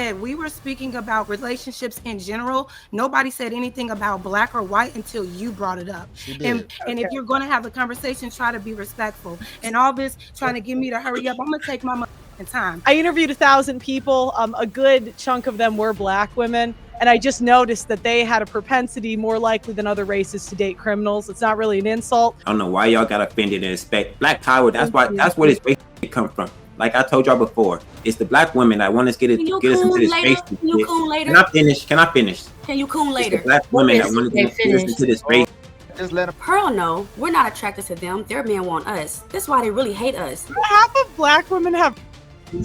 said, we were speaking about relationships in general. Nobody said anything about black or white until you brought it up. She did. And if you're going to have the conversation, try to be respectful. And all this trying to get me to hurry up, I'm going to take my time. I interviewed 1,000 people. A good chunk of them were black women. And I just noticed that they had a propensity more likely than other races to date criminals. It's not really an insult. I don't know why y'all got offended and expect black power. That's where this basically come from. Like I told y'all before, it's the black women that want us get us into this race. Can you coon later? Can I finish? Can you coon later? It's the black women that want to get us into this race. Just let them. Pearl, no, we're not attracted to them. Their men want us. That's why they really hate us. Half of black women have.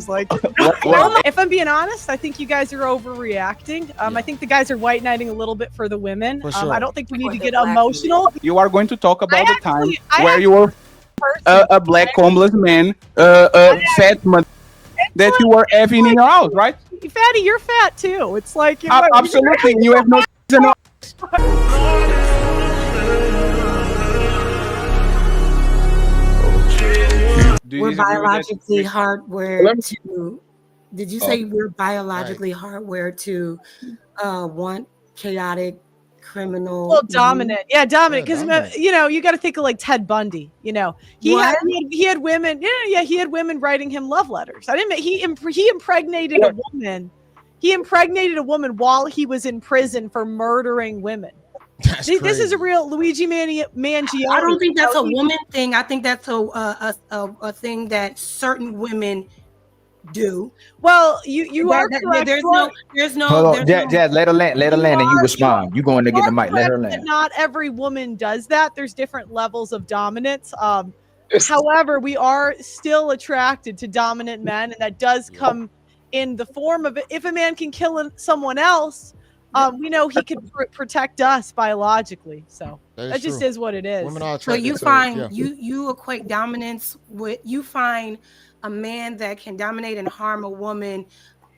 Like, if I'm being honest, I think you guys are overreacting. I think the guys are white knighting a little bit for the women. For sure. I don't think we need to get emotional. You are going to talk about the time where you were a black homeless man, fat man, that you were effing in your house, right? Fatty, you're fat too. It's like absolutely. You have no. We're biologically hardwired to. Did you say we're biologically hardwired to want chaotic, criminal? Well, dominant. Yeah, dominant. Because you know, you got to think of like Ted Bundy. You know, he had women. Yeah, he had women writing him love letters. He impregnated a woman. He impregnated a woman while he was in prison for murdering women. This is a real Luigi Mangione. I don't think that's a woman thing. I think that's a thing that certain women do. Well, you are correct. There's no. Hold on, Jazz, let her land, and you respond. You going to get the mic? Let her land. Not every woman does that. There's different levels of dominance. However, we are still attracted to dominant men, and that does come in the form of if a man can kill someone else. We know he could protect us biologically, so that just is what it is. So you find you equate dominance with find a man that can dominate and harm a woman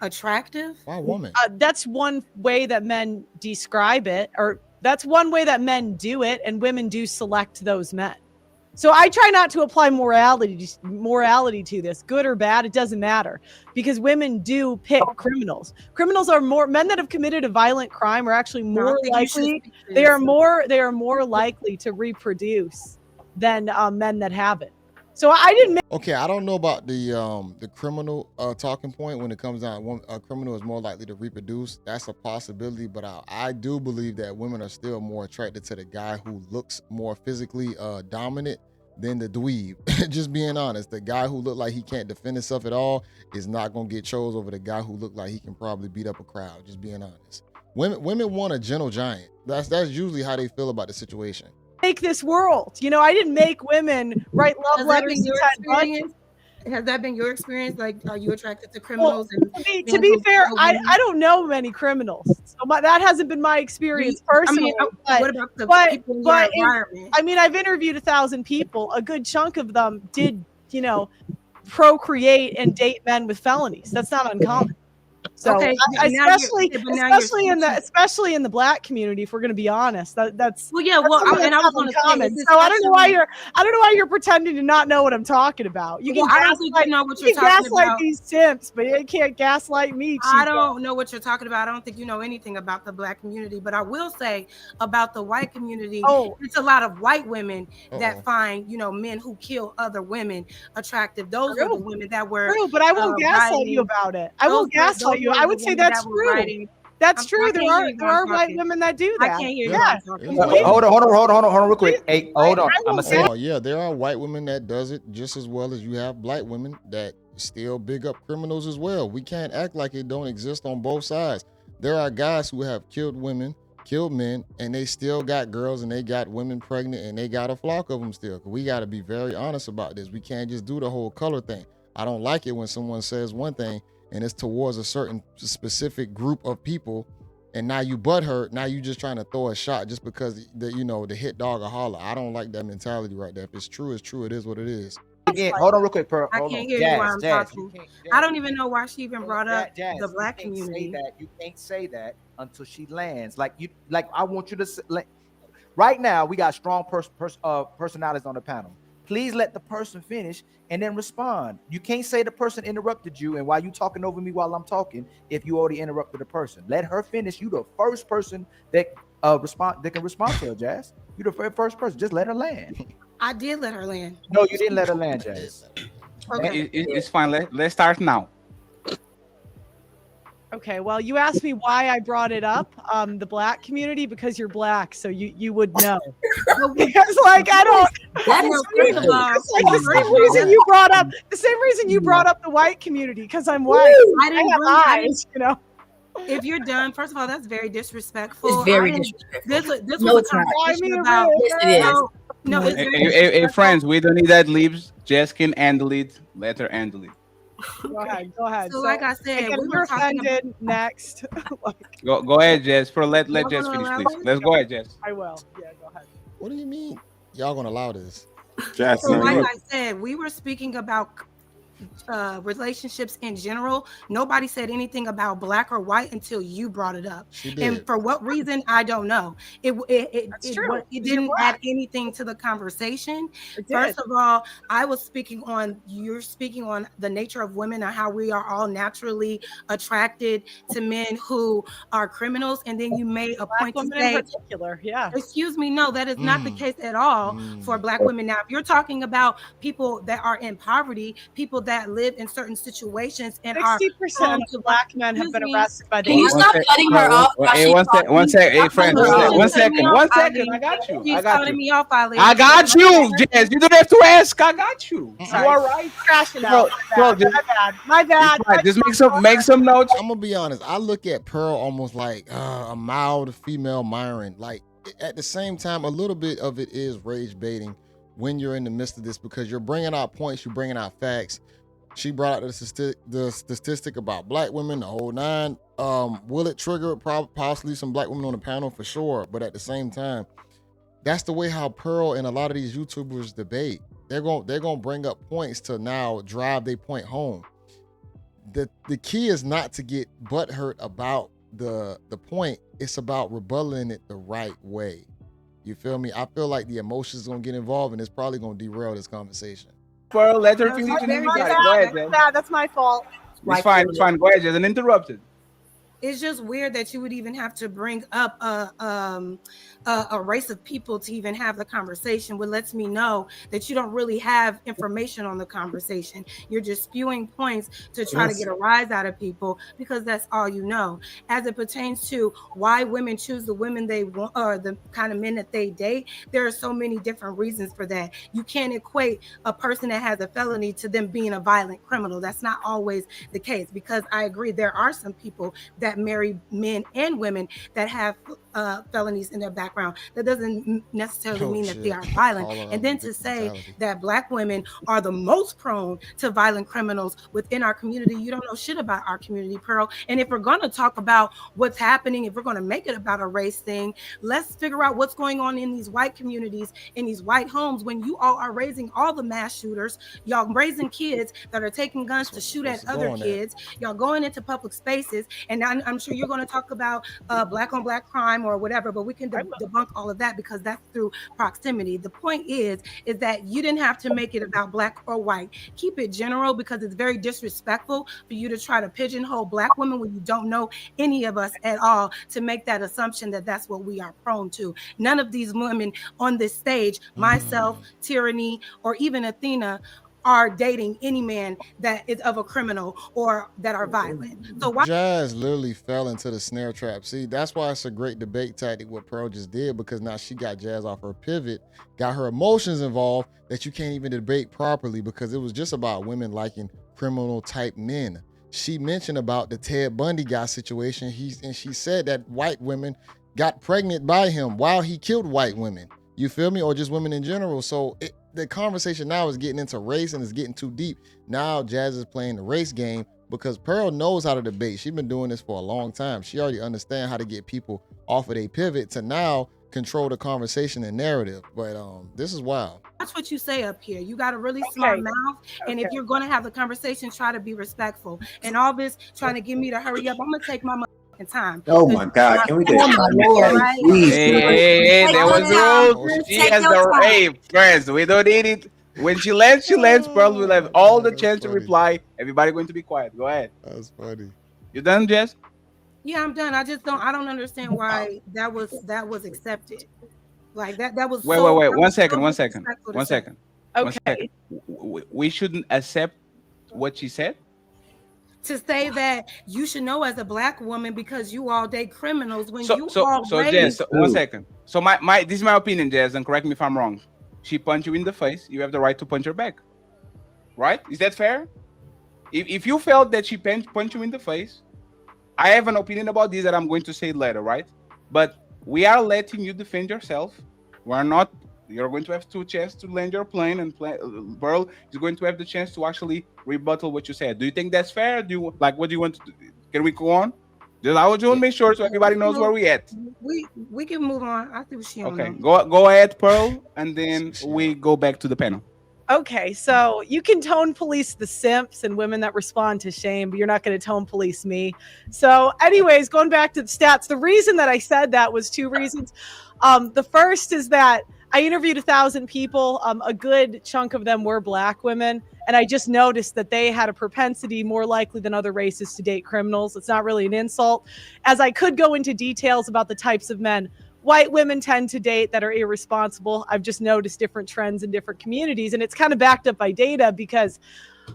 attractive? Why woman? That's one way that men describe it, or that's one way that men do it, and women do select those men. So I try not to apply morality to this, good or bad, it doesn't matter, because women do pick criminals. Criminals are men that have committed a violent crime are actually more likely. They are more likely to reproduce than men that haven't. So I didn't. Okay, I don't know about the criminal talking point when it comes down. A criminal is more likely to reproduce. That's a possibility, but I do believe that women are still more attracted to the guy who looks more physically dominant than the dweeb. Just being honest, the guy who look like he can't defend himself at all is not gonna get chose over the guy who look like he can probably beat up a crowd. Just being honest, women want a gentle giant. That's usually how they feel about the situation. Make this world. You know, I didn't make women write love letters to Ted Bundy. Has that been your experience? Like, are you attracted to criminals? Well, to be fair, I don't know many criminals, so that hasn't been my experience personally. What about the people in your environment? I mean, I've interviewed 1,000 people. A good chunk of them did, procreate and date men with felonies. That's not uncommon. So especially in the black community, if we're going to be honest, that's well, yeah. Well, and I was going to comment. So I don't know why you're pretending to not know what I'm talking about. You can gaslight these simps, but you can't gaslight me. Chico. I don't know what you're talking about. I don't think you know anything about the black community, but I will say about the white community. It's a lot of white women that find men who kill other women attractive. Those are the women that were. True, but I won't gaslight you about it. I won't gaslight you. I would say that's true. That's true. There are white women that do that. I can't hear you. Hold on, real quick. Hey, hold on. I'm gonna say. Oh yeah, there are white women that does it just as well as you have black women that still big up criminals as well. We can't act like it don't exist on both sides. There are guys who have killed women, killed men, and they still got girls and they got women pregnant and they got a flock of them still. We got to be very honest about this. We can't just do the whole color thing. I don't like it when someone says one thing and it's towards a certain specific group of people, and now you butthurt. Now you just trying to throw a shot just because the hit dog or holler. I don't like that mentality right there. If it's true, it's true. It is what it is. Yeah, hold on real quick, Pearl. I can't hear you while I'm talking. I don't even know why she even brought up the black community. You can't say that until she lands. Like I want you to right now. We got strong personalities on the panel. please let the person finish and then respond. You can't say the person interrupted you, and while you talking over me while I'm talking, if you already interrupted the person, let her finish. You the first person that can respond to her, Jazz. You the first person. Just let her land. I did let her land. No, you didn't let her land, Jazz. Okay. It's fine. Let's start now. Okay, well, you asked me why I brought it up, the black community, because you're black, so you would know. Because like I don't. That is like the same reason you brought up the white community, because I'm white. I didn't have bring eyes, you know. If you're done, first of all, that's very disrespectful. It's very disrespectful. This No, was it's a not. conversation about. Yes, it is. No, it's very Hey, disrespectful. friends, we don't need ad libs. Jess can handle it. Let her handle it. Go ahead. So like I said, again, we if were you're talking about. offended, next. Go ahead, Jess. Let Y'all Jess gonna finish, allow please. it? Let's go ahead, Jess. I will. Yeah, go ahead. What do you mean? Y'all gonna allow this? Jess, So like I said, we were speaking about relationships in general. Nobody said anything about black or white until you brought it up. She did. And for what reason, I don't know. It didn't add anything to the conversation. First of all, you're speaking on the nature of women and how we are all naturally attracted to men who are criminals. And then you made a point to say, in particular, yeah. Excuse me, no, that is not the case at all for black women. Now, if you're talking about people that are in poverty, people that live in certain situations and 60% of black men have been arrested by the Can you stop cutting her off? Hey, one sec. Hey, friends, one second. I got you. She's cutting me off, Ali. I got you, Jess. You don't have to ask. I got you. You all right? Crashing out. My bad. Just make some notes. I'm gonna be honest. I look at Pearl almost like a mild female Myron. Like at the same time, a little bit of it is rage baiting when you're in the midst of this because you're bringing out points, you're bringing out facts. She brought out the statistic about black women, the whole nine. Will it trigger possibly some black women on the panel? For sure. But at the same time, that's the way how Pearl and a lot of these YouTubers debate. They're gonna bring up points to now drive their point home. The key is not to get butthurt about the point. It's about rebutting it the right way. You feel me? I feel like the emotions is gonna get involved and it's probably gonna derail this conversation. Pearl, let her finish. Go ahead, Jess. That's my fault. It's fine. Go ahead, Jess. Uninterrupted. It's just weird that you would even have to bring up a race of people to even have the conversation, which lets me know that you don't really have information on the conversation. You're just spewing points to try to get a rise out of people because that's all you know. As it pertains to why women choose the women they want or the kind of men that they date, there are so many different reasons for that. You can't equate a person that has a felony to them being a violent criminal. That's not always the case because I agree there are some people that marry men and women that have felonies in their background. That doesn't necessarily mean that they are violent. And then to say that black women are the most prone to violent criminals within our community, you don't know shit about our community, Pearl. And if we're going to talk about what's happening, if we're going to make it about a race thing, let's figure out what's going on in these white communities, in these white homes, when you all are raising all the mass shooters, y'all raising kids that are taking guns to shoot at other kids, y'all going into public spaces, and I'm sure you're going to talk about black on black crime or whatever, but we can debunk all of that because that's through proximity. The point is that you didn't have to make it about black or white. Keep it general because it's very disrespectful for you to try to pigeonhole black women when you don't know any of us at all to make that assumption that that's what we are prone to. None of these women on this stage, myself, Tyranny, or even Athena, are dating any man that is of a criminal or that are violent. So why Jazz literally fell into the snare trap. See, that's why it's a great debate tactic what Pearl just did, because now she got Jazz off her pivot, got her emotions involved that you can't even debate properly because it was just about women liking criminal type men. She mentioned about the Ted Bundy guy situation. And she said that white women got pregnant by him while he killed white women. You feel me? Or just women in general. So the conversation now is getting into race and it's getting too deep. Now Jazz is playing the race game because Pearl knows how to debate. She's been doing this for a long time. She already understands how to get people off of their pivot to now control the conversation and narrative. But this is wild. That's what you say up here. You got a really smart mouth. And if you're going to have the conversation, try to be respectful. And all this trying to get me to hurry up, I'm going to take my time. Oh my God! Can we just? Hey, there was rules. She has the. Hey, friends, we don't need it. When she lands, Pearl will have all the chance to funny. reply. Everybody going to be quiet. Go ahead. That's funny. You done, Jess? Yeah, I'm done. I don't understand why that was accepted. Like that was Wait. so 1 second. so 1 second. disrespectful to 1 say. second. Okay. We shouldn't accept what she said. To say that you should know as a black woman because you all date criminals when So Jess, 1 second. So my this is my opinion, Jess, and correct me if I'm wrong. She punched you in the face. You have the right to punch her back. Right? Is that fair? If you felt that she punched you in the face, I have an opinion about this that I'm going to say later, right? But we are letting you defend yourself. We're not. You're going to have 2 chances to land your plane, and Pearl is going to have the chance to actually rebuttal what you said. Do you think that's fair? Do you like? What do you want to do? Can we go on? Just I want to make sure so everybody knows where we at. We can move on. I think she Okay, go ahead, Pearl, and then we go back to the panel. Okay, so you can tone police the simps and women that respond to shame, but you're not going to tone police me. So anyways, going back to the stats, the reason that I said that was 2 reasons. The first is that I interviewed 1,000 people. A good chunk of them were black women. And I just noticed that they had a propensity more likely than other races to date criminals. It's not really an insult. As I could go into details about the types of men white women tend to date that are irresponsible. I've just noticed different trends in different communities. And it's kind of backed up by data because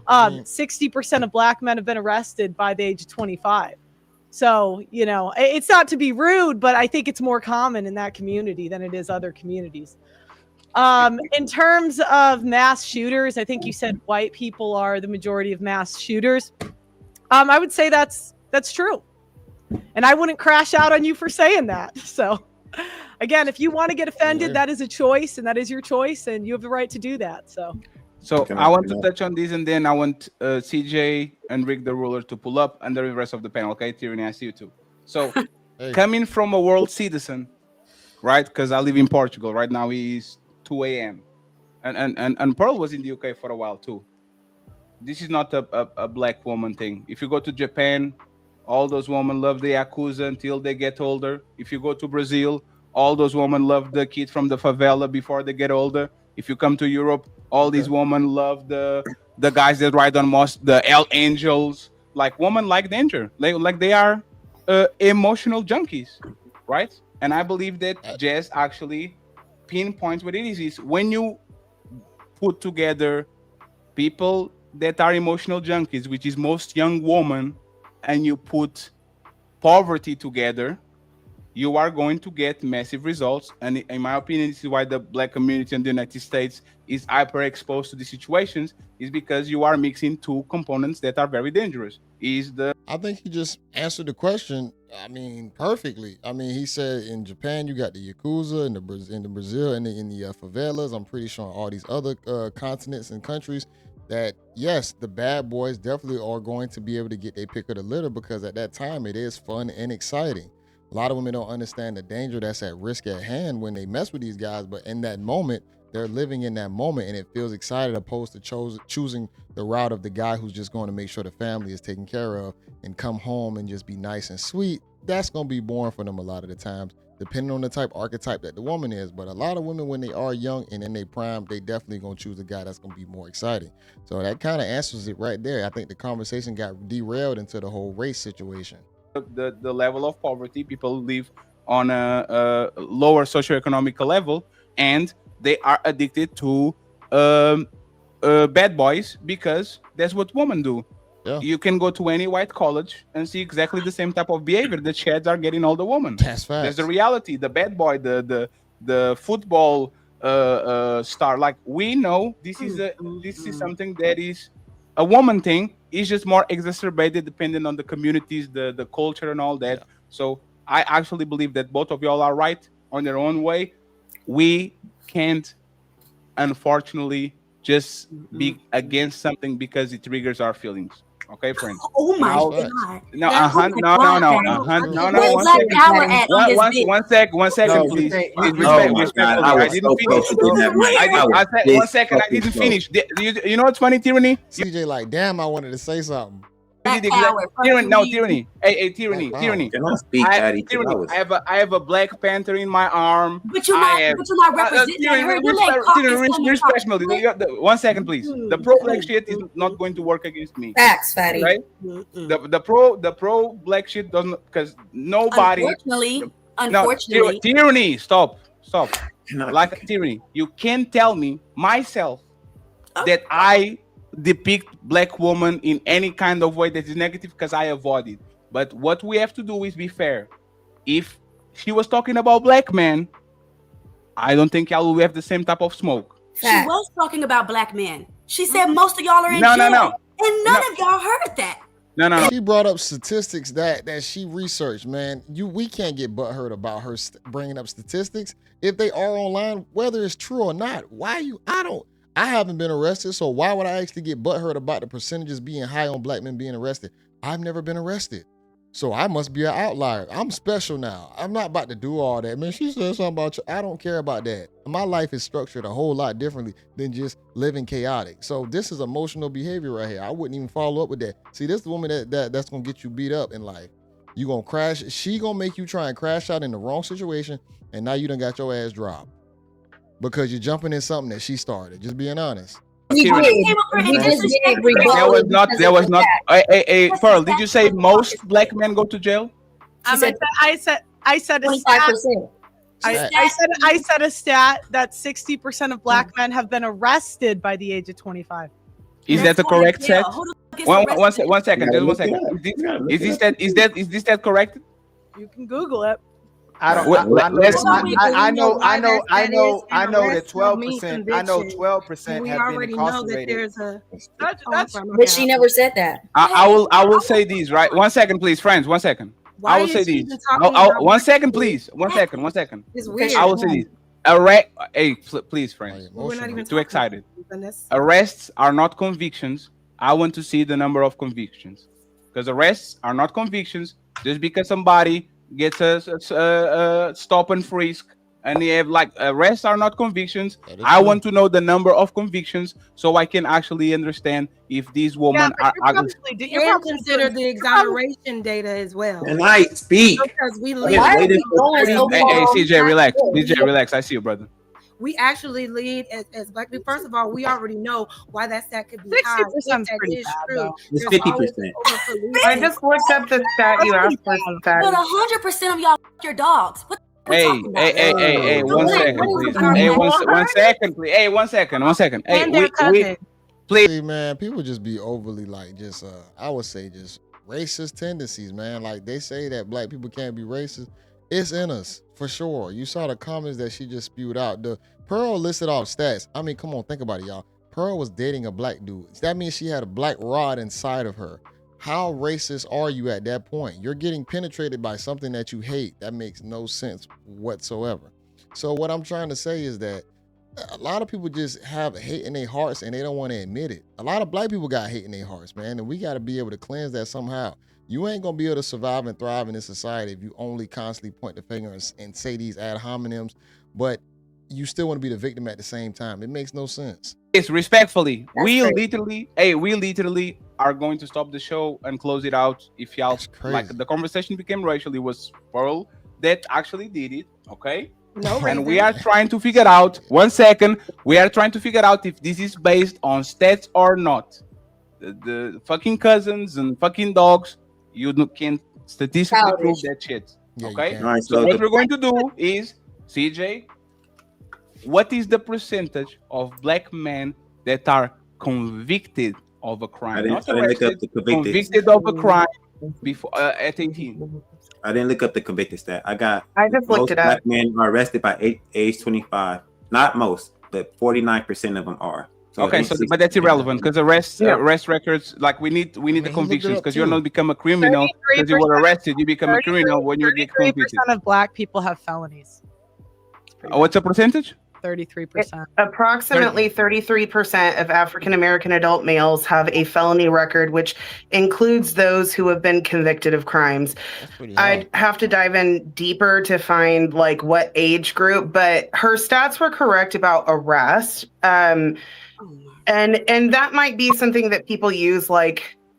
60% of black men have been arrested by the age of 25. So, you know, it's not to be rude, but I think it's more common in that community than it is other communities. In terms of mass shooters, I think you said white people are the majority of mass shooters. I would say that's true. And I wouldn't crash out on you for saying that. So again, if you want to get offended, that is a choice and that is your choice and you have the right to do that. So I want to touch on this and then I want CJ and Rick the ruler to pull up and the rest of the panel. Okay, Tyranny, I see you too. So coming from a world citizen, right? Because I live in Portugal right now. It's 2 a.m. And Pearl was in the UK for a while too. This is not a black woman thing. If you go to Japan, all those women love the Yakuza until they get older. If you go to Brazil, all those women love the kid from the favela before they get older. If you come to Europe, all these women love the guys that ride on the L Angels. Like women like danger. Like they are emotional junkies, right? And I believe that Jess actually pinpoints what it is when you put together people that are emotional junkies, which is most young women, and you put poverty together, you are going to get massive results. And in my opinion, this is why the black community in the United States is hyper exposed to these situations, is because you are mixing 2 components that are very dangerous. I think he just answered the question, I mean, perfectly. I mean, he said in Japan, you got the Yakuza, in the Brazil, and in the favelas. I'm pretty sure in all these other continents and countries that, yes, the bad boys definitely are going to be able to get their pick of the litter because at that time it is fun and exciting. A lot of women don't understand the danger that's at risk at hand when they mess with these guys, but in that moment, they're living in that moment and it feels excited opposed to choosing the route of the guy who's just going to make sure the family is taken care of and come home and just be nice and sweet. That's going to be boring for them a lot of the times, depending on the archetype that the woman is. But a lot of women, when they are young and in their prime, they definitely going to choose a guy that's going to be more exciting. So that kind of answers it right there. I think the conversation got derailed into the whole race situation. The level of poverty, people live on a lower socioeconomic level, and they are addicted to bad boys because that's what women do. Yeah. You can go to any white college and see exactly the same type of behavior that shads are getting all the women. That's facts. That's the reality. The bad boy, the football star. Like we know this is something that is a woman thing. It's just more exacerbated depending on the communities, the culture, and all that. Yeah. So I actually believe that both of y'all are right on their own way. We can't, unfortunately, just be against something because it triggers our feelings. Okay, friends. Oh my God! No. One second, please. Respectfully. I didn't finish. 1 second. I didn't finish. You know what's funny, Tyranny? CJ, like, damn, I wanted to say something. Tyranny. Hey, tyranny. Can I speak, Patty? Tyranny. I have a Black Panther in my arm. But you're not representing her. Respect me. 1 second, please. The pro-black shit is not going to work against me. Facts, Fatty. Right? The pro-black shit doesn't, because nobody. Unfortunately. Tyranny. Stop. Like tyranny. You can't tell me myself that I depict Black woman in any kind of way that is negative, because I avoid it. But what we have to do is be fair. If she was talking about Black men, I don't think y'all will have the same type of smoke. She was talking about Black men. She said most of y'all are in jail. No. And none of y'all heard that. No. She brought up statistics that she researched, man. We can't get butthurt about her bringing up statistics if they are online, whether it's true or not. I haven't been arrested, so why would I actually get butthurt about the percentages being high on Black men being arrested? I've never been arrested, so I must be an outlier. I'm special now. I'm not about to do all that, man. She said something about you. I don't care about that. My life is structured a whole lot differently than just living chaotic. So this is emotional behavior right here. I wouldn't even follow up with that. See, this is the woman that's gonna get you beat up in life. You gonna crash. She gonna make you try and crash out in the wrong situation, and now you done got your ass dropped because you're jumping in something that she started. Just being honest. There was not. Hey, Pearl, did you say most Black men go to jail? I said a stat. I said a stat that 60% of Black men have been arrested by the age of 25. Is that the correct stat? One second. Just 1 second. Is this that correct? You can Google it. I know that 12%. I know 12% have been incarcerated. But she never said that. I will say these, right? 1 second, please, friends. 1 second. I will say these. 1 second, please. 1 second. It's weird. I will say these. Hey, please, friends. We're not even too excited. Arrests are not convictions. I want to see the number of convictions, because arrests are not convictions. Just because somebody gets a stop and frisk, and they have arrests are not convictions. I want to know the number of convictions so I can actually understand if these women are consider the exoneration data as well. And I speak because we lead. Hey, CJ, relax. DJ, relax. I see you, brother. We actually lead as Black people. First of all, we already know why that stat could be 60% pretty bad, true. It's 50%. I just looked up the stat you asked for. But 100% of y'all your dogs. What Hey, 1 second, please. Hey, 1 second, please. Hey, 1 second. Hey, please. See, man, people just be overly I would say just racist tendencies, man. Like they say that Black people can't be racist. It's in us for sure. You saw the comments that she just spewed out. The Pearl listed off stats. I mean, come on, think about it, y'all. Pearl was dating a Black dude. That means she had a Black rod inside of her. How racist are you at that point? You're getting penetrated by something that you hate. That makes no sense whatsoever. So what I'm trying to say is that a lot of people just have hate in their hearts and they don't want to admit it. A lot of Black people got hate in their hearts, man, and we got to be able to cleanse that somehow. You ain't gonna be able to survive and thrive in this society if you only constantly point the finger and say these ad hominems, but you still want to be the victim at the same time. It makes no sense. Yes, respectfully, we literally are going to stop the show and close it out. If y'all the conversation became racial, it was Pearl that actually did it. Okay. No, and we are trying to figure out. 1 second. We are trying to figure out if this is based on stats or not. The fucking cousins and fucking dogs. You can't statistically prove that shit. Okay? Right, so what we're going to do is, CJ, what is the percentage of Black men that are convicted of a crime? I didn't look up the convicted of a crime before at 18. I didn't look up the convicted stat. I just looked it up. Black men are arrested by age 25. Not most, but 49% of them are. So okay, but that's irrelevant because arrest records, we need the convictions, because you're not become a criminal because you were arrested. You become a criminal when you get convicted. 33% of Black people have felonies. What's the percentage? 33%. Approximately 33% of African American adult males have a felony record, which includes those who have been convicted of crimes. I'd have to dive in deeper to find what age group, but her stats were correct about arrest. And that might be something that people use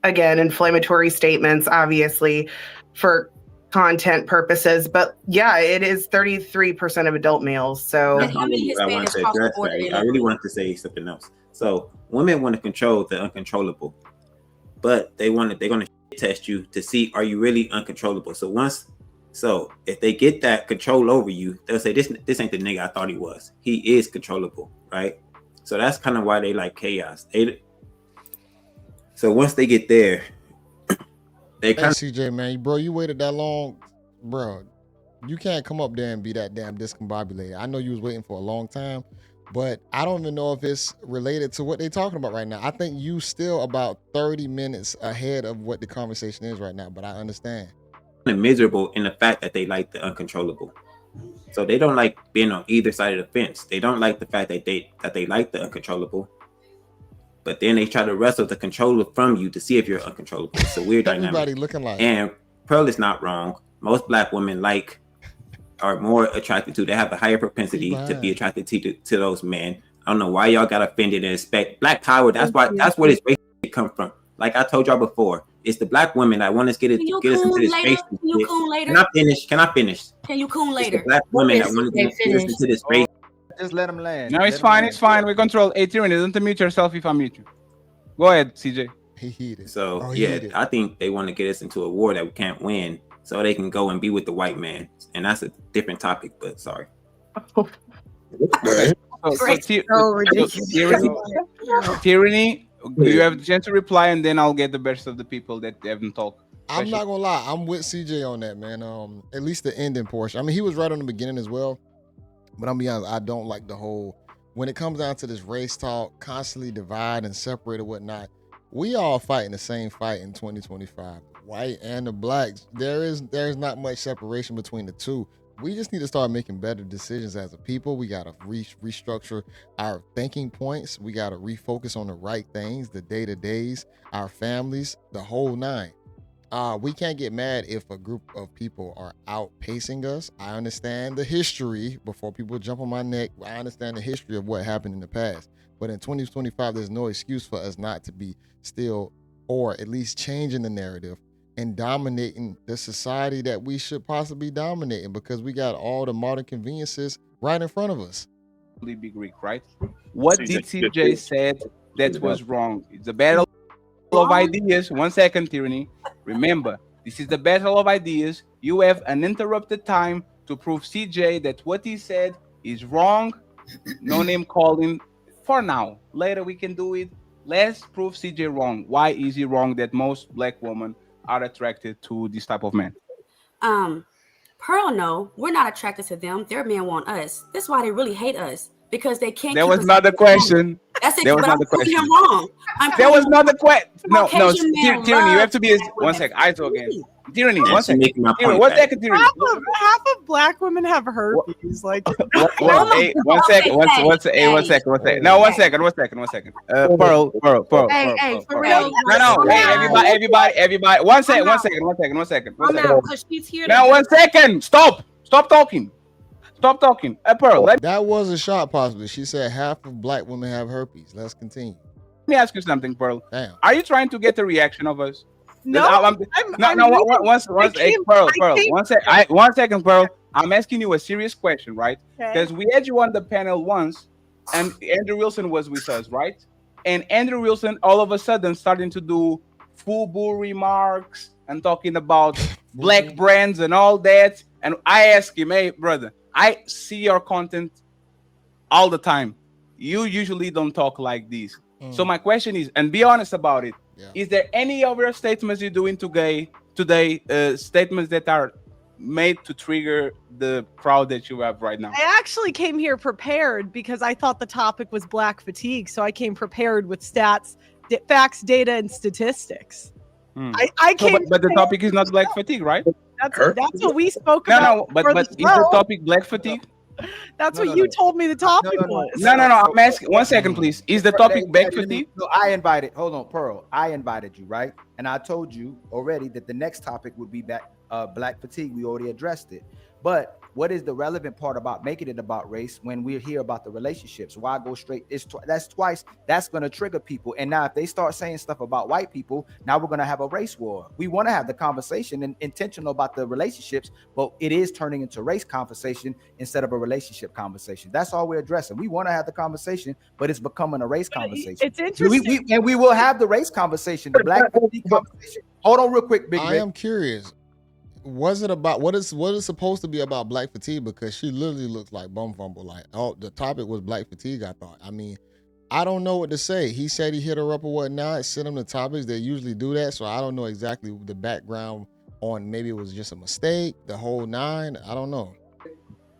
again, inflammatory statements, obviously, for content purposes. But yeah, it is 33% of adult males. So that's not really what I wanted to address. I really wanted to say something else. So women want to control the uncontrollable, but they're going to test you to see, are you really uncontrollable? So if they get that control over you, they'll say, this ain't the nigga I thought he was. He is controllable, right? So that's kind of why they like chaos. So once they get there, they kind of... CJ, man, bro, you waited that long, bro. You can't come up there and be that damn discombobulated. I know you was waiting for a long time, but I don't even know if it's related to what they're talking about right now. I think you still about 30 minutes ahead of what the conversation is right now, but I understand. Miserable in the fact that they like the uncontrollable. So they don't like being on either side of the fence. They don't like the fact that they like the uncontrollable, but then they try to wrestle the controller from you to see if you're uncontrollable. It's a weird dynamic. Everybody looking like. And Pearl is not wrong. Most black women are more attracted to. They have a higher propensity to be attracted to those men. I don't know why y'all got offended and expect black power. That's where this race come from. Like I told y'all before, it's the black women that want us get us into this race. Can I finish? Can you coon later? It's the black women that want to get us into this race. Just let them land. No, it's fine. It's fine. We control. Hey, Tyranny, don't mute yourself if I mute you. Go ahead, CJ. He heated. So I think they want to get us into a war that we can't win, so they can go and be with the white man, and that's a different topic. But sorry. Tyranny, do you have the chance to reply, and then I'll get the best of the people that haven't talked. I'm not gonna lie, I'm with CJ on that, man. At least the ending portion. I mean, he was right on the beginning as well, but I'm gonna be honest, I don't like the whole, when it comes down to this race talk, constantly divide and separate or whatnot. We all fighting the same fight in 2025, white and the blacks. There's not much separation between the two. We just need to start making better decisions as a people. We got to restructure our thinking points. We got to refocus on the right things, the day-to-days, our families, the whole nine. We can't get mad if a group of people are outpacing us. I understand the history. Before people jump on my neck, I understand the history of what happened in the past. But in 2025, there's no excuse for us not to be still, or at least changing the narrative and dominating the society that we should possibly dominating, because we got all the modern conveniences right in front of us. Big Greek, right? What did CJ said that was wrong? It's a battle of ideas. 1 second, Tyranny. Remember, this is the battle of ideas. You have uninterrupted time to prove CJ that what he said is wrong. No name calling for now. Later we can do it. Let's prove CJ wrong. Why is he wrong that most black women are attracted to this type of man? Pearl, no, we're not attracted to them. Their men want us. That's why they really hate us, because they can't. That was not the question. That's it. That was but not I'm the question. him wrong. That was not the question. No, Tyranny, you have to be 1 second. I talk again. Tyranny, 1 second. Tyranny, 1 second, Tyranny. Half of black women have herpes. Like, hey, 1 second. 1 second. No, 1 second. 1 second. Pearl. Hey, for real. No. Hey, everybody. 1 second. 1 second. No, because she's here. Now, 1 second. Stop talking. Pearl. That was a shot, possibly. She said half of black women have herpes. Let's continue. Let me ask you something, Pearl. Damn. Are you trying to get the reaction of us? no, Hey, Pearl. 1 second, Pearl. I'm asking you a serious question, right? Because we had you on the panel once, and Andrew Wilson was with us, right? And Andrew Wilson, all of a sudden, starting to do FUBU remarks and talking about black brands and all that. And I asked him, hey, brother, I see your content all the time. You usually don't talk like this. So my question is, and be honest about it, is there any of your statements you're doing today, statements that are made to trigger the crowd that you have right now? I actually came here prepared because I thought the topic was black fatigue. So I came prepared with stats, facts, data, and statistics. I came but the topic is not black fatigue, right? That's what we spoke about. But is the topic black fatigue? That's what you told me the topic was. No. I'm asking. 1 second, please. Is the topic black fatigue? No, I invited. Hold on, Pearl. I invited you, right? And I told you already that the next topic would be black fatigue. We already addressed it. But what is the relevant part about making it about race when we're here about the relationships? Why go straight? That's twice. That's going to trigger people. And now if they start saying stuff about white people, now we're going to have a race war. We want to have the conversation and intentional about the relationships, but it is turning into race conversation instead of a relationship conversation. That's all we're addressing. We want to have the conversation, but it's becoming a race conversation. It's interesting. And we will have the race conversation, the black conversation. Hold on real quick, Big I am curious. Was it about what is supposed to be about black fatigue? Because she literally looks like bum fumble. Like, oh, the topic was black fatigue, I thought. I mean, I don't know what to say. He said he hit her up or whatnot, sent him the topics. They usually do that. So I don't know exactly the background on, maybe it was just a mistake, the whole nine. I don't know.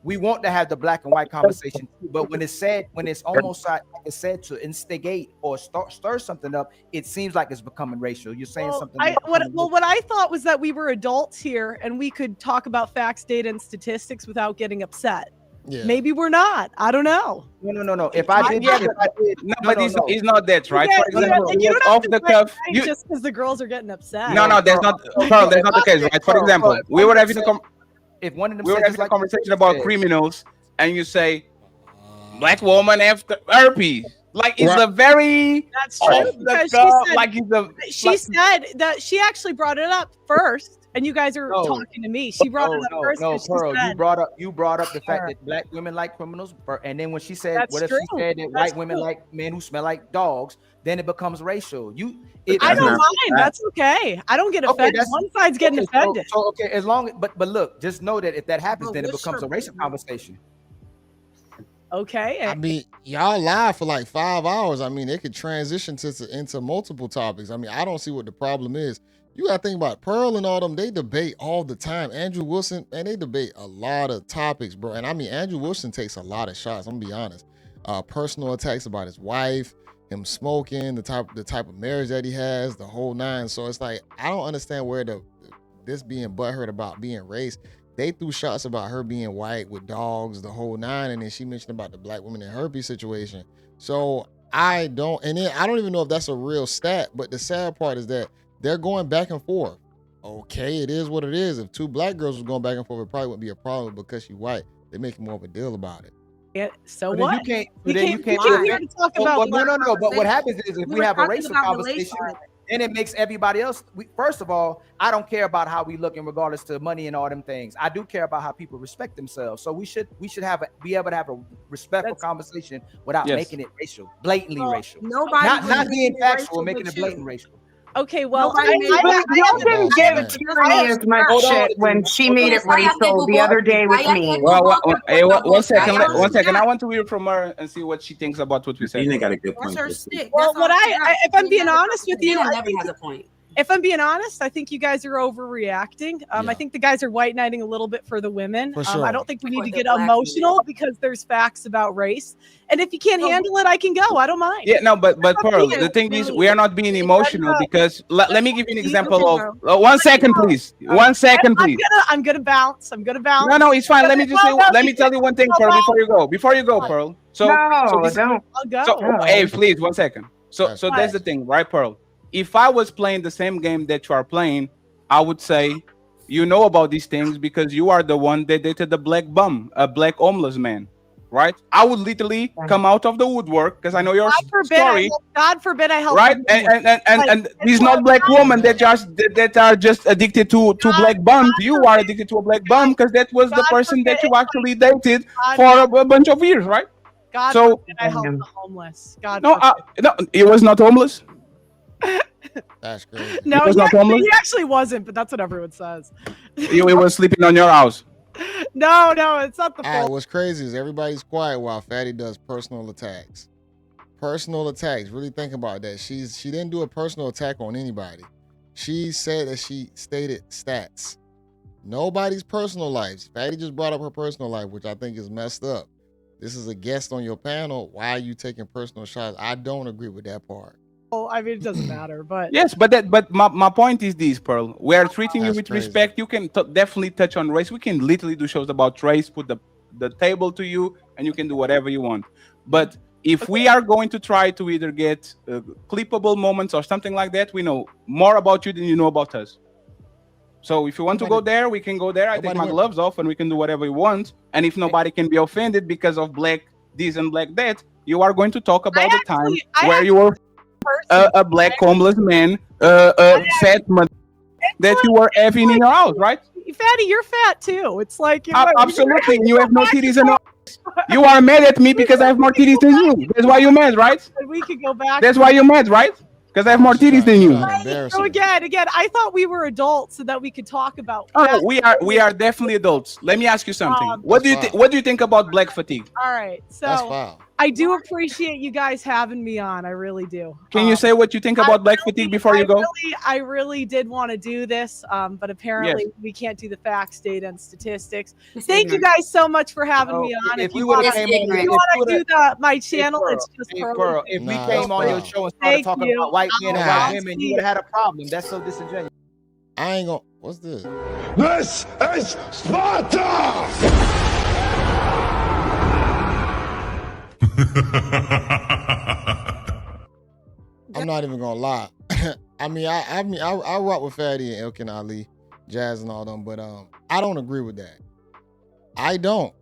We want to have the black and white conversation, but when it's almost like it's said to instigate or stir something up, it seems like it's becoming racial. You're saying something. What I thought was that we were adults here and we could talk about facts, data, and statistics without getting upset. Yeah. Maybe we're not. I don't know. No. If I did, but he's not that, right? For example, off the cuff, just because the girls are getting upset. No, that's not, Pearl. That's not the case, right? For example, we were having if one of them we were having a conversation about criminals, and you say black woman after herpes, like it's a very that's true. She said that she actually brought it up first, and you guys are talking to me. She brought it up first. No, Pearl, you brought up the fact that black women like criminals, and then when she said, what if she said that white women like men who smell like dogs? Then it becomes racial. I don't mind. That's okay. I don't get offended. One side's getting offended. So as long as, but look, just know that if that happens, then it becomes a racial conversation. Okay. I mean, y'all live for like 5 hours. I mean, it could transition into multiple topics. I mean, I don't see what the problem is. You got to think about Pearl and all them. They debate all the time. Andrew Wilson, and they debate a lot of topics, bro. And I mean, Andrew Wilson takes a lot of shots. I'm gonna be honest. Personal attacks about his wife, him smoking, the type of marriage that he has, the whole nine. So it's like, I don't understand where this being butthurt about being race. They threw shots about her being white with dogs, the whole nine, and then she mentioned about the black women and herpes situation. So I don't even know if that's a real stat, but the sad part is that they're going back and forth. Okay, it is what it is. If two black girls was going back and forth, it probably wouldn't be a problem, because she's white. They're making more of a deal about it. Yeah, so but what? You can't talk about. No. But what happens is if we have a racial conversation, then it makes everybody else. First of all, I don't care about how we look in regards to money and all them things. I do care about how people respect themselves. So we should be able to have a respectful conversation without making it racial, blatantly racial. Nobody not being factual, making it blatant racial. Okay, well, y'all didn't give Pearly as much shit when she made it racial the other day with me. Well, hey, one second. I want to hear from her and see what she thinks about what we said. You got a good point. Well, if I'm being honest with you, never has a point. If I'm being honest, I think you guys are overreacting. I think the guys are white knighting a little bit for the women. For sure. I don't think we need to get emotional because there's facts about race. And if you can't handle it, I can go. I don't mind. Yeah, no, but Pearl, the thing is, we are not being emotional because let me give you an example of 1 second, please. 1 second, please. I'm gonna bounce. No, it's fine. Let me tell you one thing, Pearl, before you go, Pearl. Don't. I'll go. Hey, please, 1 second. So that's the thing, right, Pearl? If I was playing the same game that you are playing, I would say, you know about these things because you are the one that dated the black bum, a black homeless man, right? I would literally come out of the woodwork because I know your story. God forbid I help. Right? And these not black women that are just addicted to black bums. You are addicted to a black bum because that was the person that you actually dated for a bunch of years, right? God forbid I help the homeless. No, it was not homeless. That's crazy. No, he actually wasn't, but that's what everyone says. He was sleeping on your house. No, it's not the fault. What's crazy is everybody's quiet while Fatty does personal attacks. Really think about that. She didn't do a personal attack on anybody. She said that she stated stats. Nobody's personal lives. Fatty just brought up her personal life, which I think is messed up. This is a guest on your panel. Why are you taking personal shots? I don't agree with that part. I mean, it doesn't matter, but yes, but my point is this, Pearl. We are treating you with respect. You can definitely touch on race. We can literally do shows about race, put the table to you, and you can do whatever you want. But if we are going to try to either get clippable moments or something like that, we know more about you than you know about us. So if you want to go there, we can go there. I take my gloves off and we can do whatever we want. And if nobody can be offended because of black this and black that, you are going to talk about the time where you were a black homeless man, fat man that you were having in your house, right? Fatty, you're fat too. It's like absolutely. You have no titties and you are mad at me because I have more titties than you. That's why you're mad, right? We could go back. That's why you're mad, right? Because I have more titties than you. So again, I thought we were adults so that we could talk about. We are definitely adults. Let me ask you something. What do you think about black fatigue? All right, so I do appreciate you guys having me on. I really do. Can you say what you think about black fatigue before you go? I really did want to do this, but apparently we can't do the facts, data, and statistics. Thank you guys so much for having me on. If you want to do my channel, it's just Pearly. If we came on your show and started talking about white men and white women, you would have had a problem. That's so disingenuous. I ain't gonna. What's this? This is Sparta! I'm not even gonna lie. I rock with Fatty and Elkin Ali, Jazz and all them, but I don't agree with that. I don't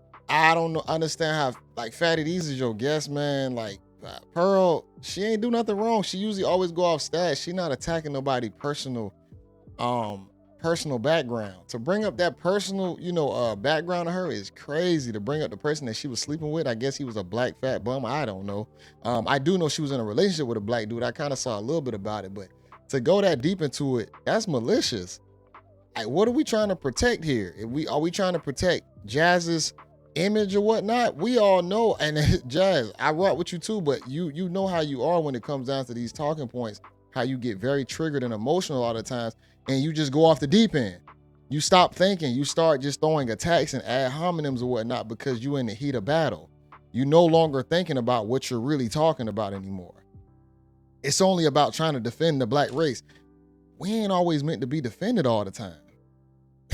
understand how, like, Fatty, these is your guests, man. Like, Pearl, she ain't do nothing wrong. She usually always go off stats. She not attacking nobody personal background. To bring up that personal, background of her is crazy. To bring up the person that she was sleeping with, I guess he was a black fat bum. I don't know. I do know she was in a relationship with a black dude. I kind of saw a little bit about it, but to go that deep into it, that's malicious. Like, what are we trying to protect here? Are we trying to protect Jazz's image or whatnot? We all know, and Jazz, I rock with you too, but you know how you are when it comes down to these talking points, how you get very triggered and emotional all the times, and you just go off the deep end. You stop thinking. You start just throwing attacks and ad hominems or whatnot because you in the heat of battle. You no longer thinking about what you're really talking about anymore. It's only about trying to defend the black race. We ain't always meant to be defended all the time.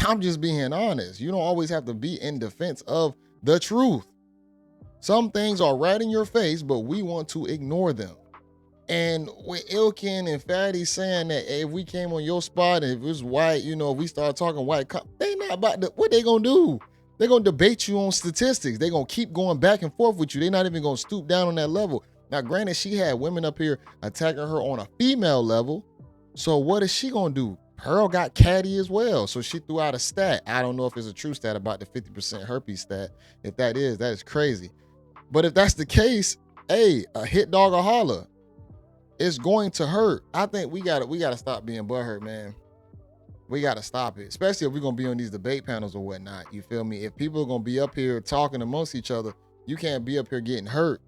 I'm just being honest. You don't always have to be in defense of the truth. Some things are right in your face, but we want to ignore them. And with Ilkin and Fatty saying that, hey, if we came on your spot and if it was white, if we start talking white, they not about to, what they gonna do? They're gonna debate you on statistics. They're gonna keep going back and forth with you. They're not even gonna stoop down on that level. Now, granted, she had women up here attacking her on a female level. So what is she gonna do? Pearl got catty as well. So she threw out a stat. I don't know if it's a true stat about the 50% herpes stat. If that is crazy. But if that's the case, hey, a hit dog or holler. It's going to hurt. I think we gotta stop being butthurt, man. We gotta stop it, especially if we're gonna be on these debate panels or whatnot. You feel me? If people are gonna be up here talking amongst each other, you can't be up here getting hurt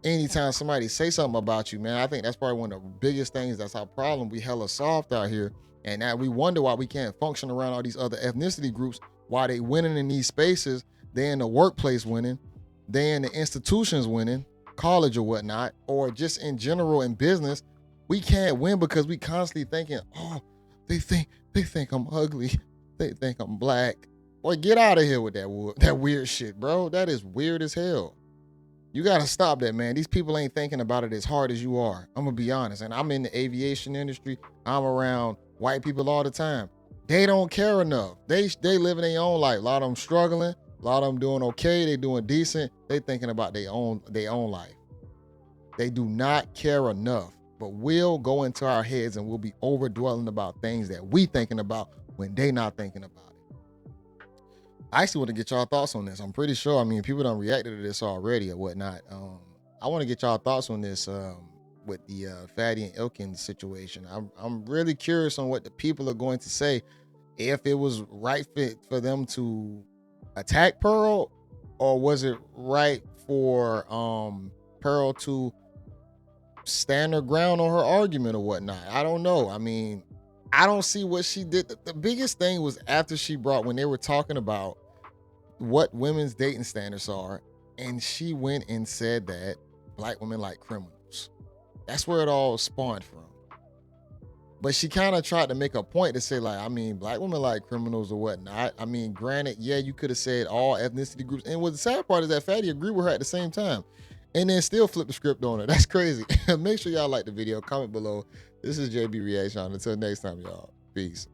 anytime somebody say something about you, man. I think that's probably one of the biggest things. That's our problem. We hella soft out here, and now we wonder why we can't function around all these other ethnicity groups. Why they winning in these spaces? They in the workplace winning. They in the institutions winning. College or whatnot, or just in general in business, we can't win because we constantly thinking, oh, they think I'm ugly, they think I'm black. Boy, get out of here with that weird shit, bro. That is weird as hell. You gotta stop that, man. These people ain't thinking about it as hard as you are. I'm gonna be honest, and I'm in the aviation industry. I'm around white people all the time. They don't care enough. They living their own life. A lot of them struggling. A lot of them doing okay. They doing decent. They thinking about their own life. They do not care enough, but we'll go into our heads and we'll be over dwelling about things that we thinking about when they not thinking about it. I actually want to get y'all thoughts on this. I'm pretty sure, people done reacted to this already or whatnot. I want to get y'all thoughts on this with the Fatty and Elkin situation. I'm really curious on what the people are going to say, if it was right fit for them to attack Pearl, or was it right for Pearl to stand her ground on her argument or whatnot? I don't know. I don't see what she did. The biggest thing was after she brought, when they were talking about what women's dating standards are, and she went and said that black women like criminals. That's where it all spawned from. But she kind of tried to make a point to say, like, black women like criminals or whatnot. Granted, yeah, you could have said all ethnicity groups. And what the sad part is that Fatty agreed with her at the same time and then still flip the script on her. That's crazy. Make sure y'all like the video, comment below. This is JayBReacts. Until next time, y'all. Peace.